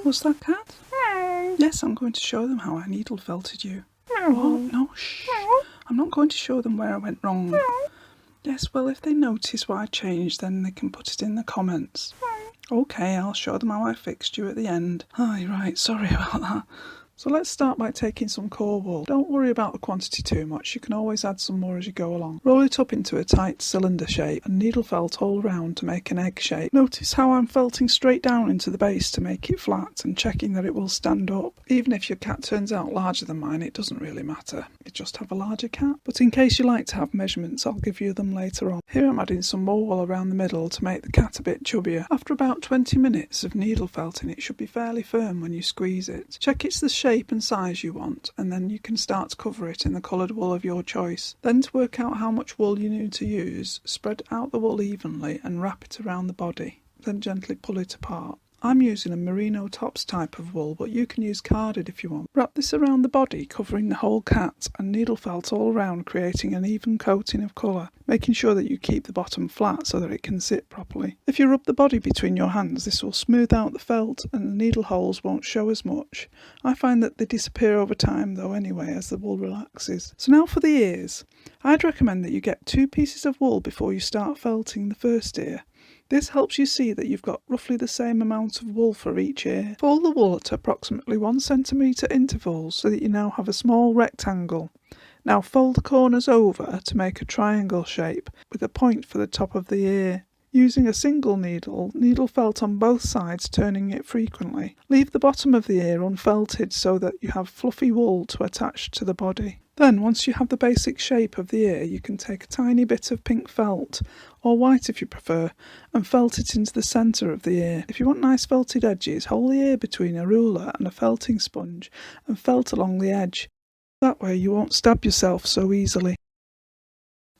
What's that, cat? Yes, I'm going to show them how I needle felted you. What? No, shh. I'm not going to show them where I went wrong. Yes, well, if they notice what I changed, then they can put it in the comments. Okay, I'll show them how I fixed you at the end. Aye, right, sorry about that. So let's start by taking some core wool. Don't worry about the quantity too much, you can always add some more as you go along. Roll it up into a tight cylinder shape and needle felt all round to make an egg shape. Notice how I'm felting straight down into the base to make it flat and checking that it will stand up. Even if your cat turns out larger than mine, it doesn't really matter. You just have a larger cat. But in case you like to have measurements, I'll give you them later on. Here I'm adding some more wool around the middle to make the cat a bit chubbier. After about 20 minutes of needle felting, it should be fairly firm when you squeeze it. Check it's the shape and size you want, and then you can start to cover it in the coloured wool of your choice. Then to work out how much wool you need to use, spread out the wool evenly and wrap it around the body. Then gently pull it apart. I'm using a Merino tops type of wool, but you can use carded if you want. Wrap this around the body, covering the whole cat, and needle felt all around, creating an even coating of colour, making sure that you keep the bottom flat so that it can sit properly. If you rub the body between your hands, this will smooth out the felt and the needle holes won't show as much. I find that they disappear over time though anyway as the wool relaxes. So now for the ears. I'd recommend that you get 2 pieces of wool before you start felting the first ear. This helps you see that you've got roughly the same amount of wool for each ear. Fold the wool at approximately 1 centimetre intervals so that you now have a small rectangle. Now fold the corners over to make a triangle shape with a point for the top of the ear. Using a single needle, needle felt on both sides, turning it frequently. Leave the bottom of the ear unfelted so that you have fluffy wool to attach to the body. Then, once you have the basic shape of the ear, you can take a tiny bit of pink felt, or white if you prefer, and felt it into the centre of the ear. If you want nice felted edges, hold the ear between a ruler and a felting sponge and felt along the edge. That way you won't stab yourself so easily.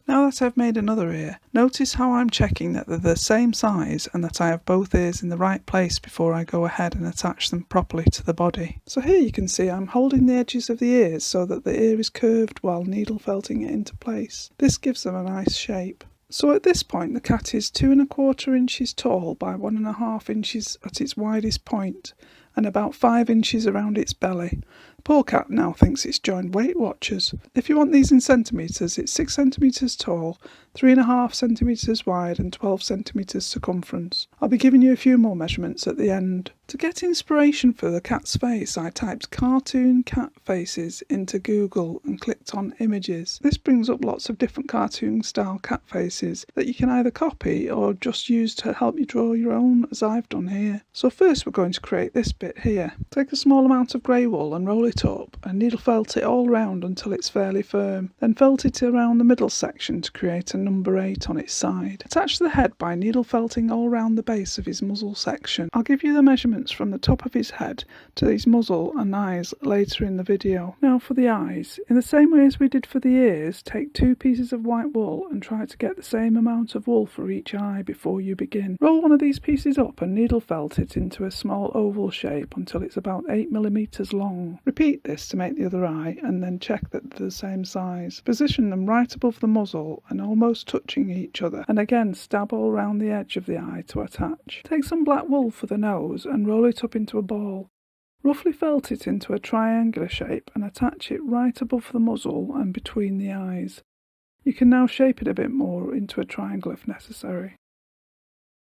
Now that I've made another ear, notice how I'm checking that they're the same size and that I have both ears in the right place before I go ahead and attach them properly to the body. So here you can see I'm holding the edges of the ears so that the ear is curved while needle felting it into place. This gives them a nice shape. So at this point the cat is 2¼ inches tall by 1½ inches at its widest point and about 5 inches around its belly. Poor cat now thinks it's joined Weight Watchers. If you want these in centimetres, it's 6 centimetres tall, 3½ centimetres wide and 12 centimetres circumference. I'll be giving you a few more measurements at the end. To get inspiration for the cat's face, I typed cartoon cat faces into Google and clicked on images. This brings up lots of different cartoon style cat faces that you can either copy or just use to help you draw your own, as I've done here. So first we're going to create this bit here. Take a small amount of grey wool and roll it up and needle felt it all round until it's fairly firm. Then felt it around the middle section to create a number 8 on its side. Attach the head by needle felting all round the base of his muzzle section. I'll give you the measurements from the top of his head to his muzzle and eyes later in the video. Now for the eyes. In the same way as we did for the ears, take 2 pieces of white wool and try to get the same amount of wool for each eye before you begin. Roll one of these pieces up and needle felt it into a small oval shape until it's about 8mm long. Repeat this to make the other eye and then check that they're the same size. Position them right above the muzzle and almost touching each other, and again stab all round the edge of the eye to attach. Take some black wool for the nose and roll it up into a ball. Roughly felt it into a triangular shape and attach it right above the muzzle and between the eyes. You can now shape it a bit more into a triangle if necessary.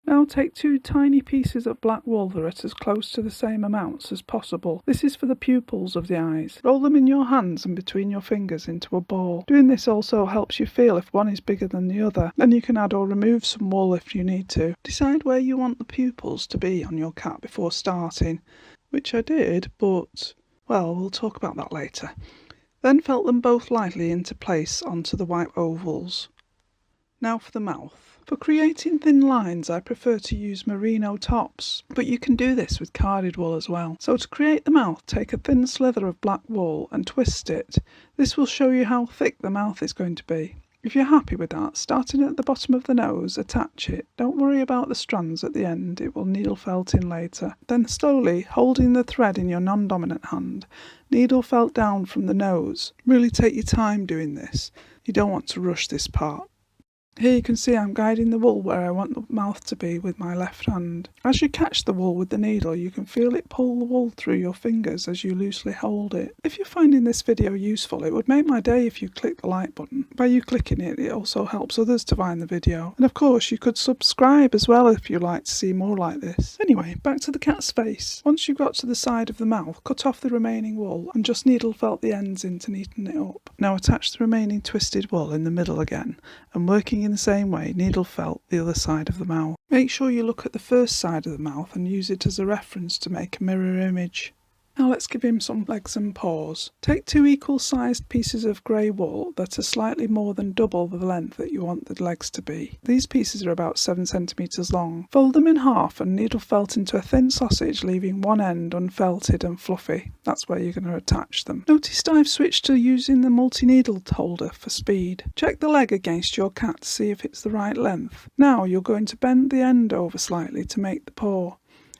Now take 2 tiny pieces of black wool that are as close to the same amounts as possible. This is for the pupils of the eyes. Roll them in your hands and between your fingers into a ball. Doing this also helps you feel if one is bigger than the other. Then you can add or remove some wool if you need to. Decide where you want the pupils to be on your cat before starting, which I did, but, well, we'll talk about that later. Then felt them both lightly into place onto the white ovals. Now for the mouth. For creating thin lines, I prefer to use Merino tops, but you can do this with carded wool as well. So to create the mouth, take a thin slither of black wool and twist it. This will show you how thick the mouth is going to be. If you're happy with that, starting at the bottom of the nose, attach it. Don't worry about the strands at the end, it will needle felt in later. Then slowly, holding the thread in your non-dominant hand, needle felt down from the nose. Really take your time doing this. You don't want to rush this part. Here you can see I'm guiding the wool where I want the mouth to be with my left hand. As you catch the wool with the needle, you can feel it pull the wool through your fingers as you loosely hold it. If you're finding this video useful, it would make my day if you click the like button. By you clicking it, it also helps others to find the video. And of course, you could subscribe as well if you'd like to see more like this. Anyway, back to the cat's face. Once you've got to the side of the mouth, cut off the remaining wool and just needle felt the ends in to neaten it up. Now attach the remaining twisted wool in the middle again, and working in the same way, needle felt the other side of the mouth. Make sure you look at the first side of the mouth and use it as a reference to make a mirror image. Now let's give him some legs and paws. Take 2 equal sized pieces of grey wool that are slightly more than double the length that you want the legs to be. These pieces are about 7 centimetres long. Fold them in half and needle felt into a thin sausage, leaving one end unfelted and fluffy. That's where you're going to attach them. Notice I've switched to using the multi-needle holder for speed. Check the leg against your cat to see if it's the right length. Now you're going to bend the end over slightly to make the paw,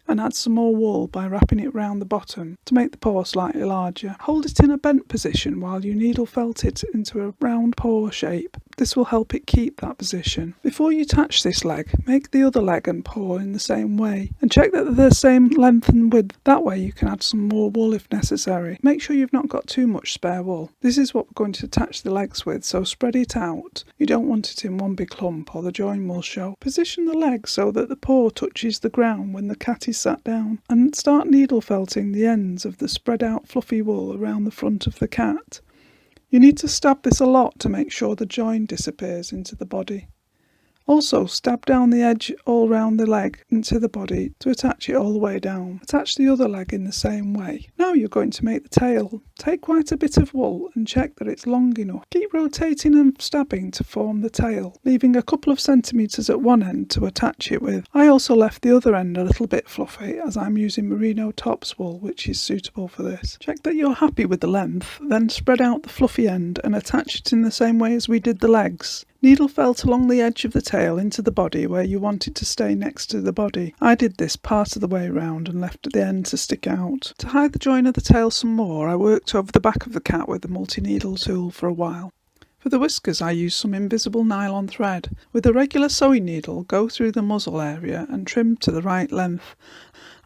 and add some more wool by wrapping it round the bottom to make the paw slightly larger. Hold it in a bent position while you needle felt it into a round paw shape. This will help it keep that position. Before you attach this leg, make the other leg and paw in the same way and check that they're the same length and width. That way you can add some more wool if necessary. Make sure you've not got too much spare wool. This is what we're going to attach the legs with, so spread it out. You don't want it in one big clump or the join will show. Position the leg so that the paw touches the ground when the cat is sat down, and start needle felting the ends of the spread out fluffy wool around the front of the cat. You need to stab this a lot to make sure the join disappears into the body. Also, stab down the edge all round the leg into the body to attach it all the way down. Attach the other leg in the same way. Now you're going to make the tail. Take quite a bit of wool and check that it's long enough. Keep rotating and stabbing to form the tail, leaving a couple of centimetres at one end to attach it with. I also left the other end a little bit fluffy as I'm using Merino tops wool, which is suitable for this. Check that you're happy with the length, then spread out the fluffy end and attach it in the same way as we did the legs. Needle felt along the edge of the tail into the body where you want it to stay next to the body. I did this part of the way round and left the end to stick out. To hide the join of the tail some more, I worked over the back of the cat with the multi-needle tool for a while. For the whiskers I used some invisible nylon thread. With a regular sewing needle, go through the muzzle area and trim to the right length.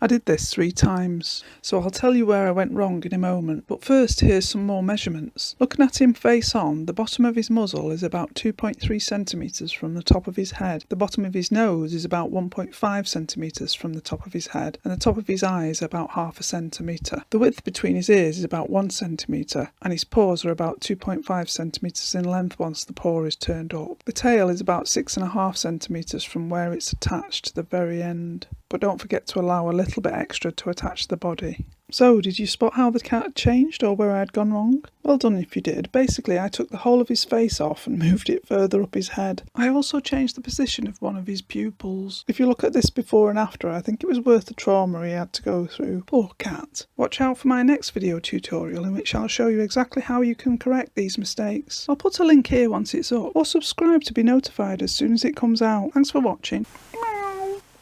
I did this 3 times, so I'll tell you where I went wrong in a moment, but first here's some more measurements. Looking at him face on, the bottom of his muzzle is about 2.3 centimetres from the top of his head, the bottom of his nose is about 1.5 centimetres from the top of his head, and the top of his eye is about half a centimetre. The width between his ears is about 1 centimetre, and his paws are about 2.5 centimetres in length once the paw is turned up. The tail is about 6.5 centimetres from where it's attached to the very end. But don't forget to allow a little bit extra to attach the body. So, did you spot how the cat had changed or where I had gone wrong? Well done if you did. Basically, I took the whole of his face off and moved it further up his head. I also changed the position of one of his pupils. If you look at this before and after, I think it was worth the trauma he had to go through. Poor cat. Watch out for my next video tutorial in which I'll show you exactly how you can correct these mistakes. I'll put a link here once it's up, or subscribe to be notified as soon as it comes out. Thanks for watching.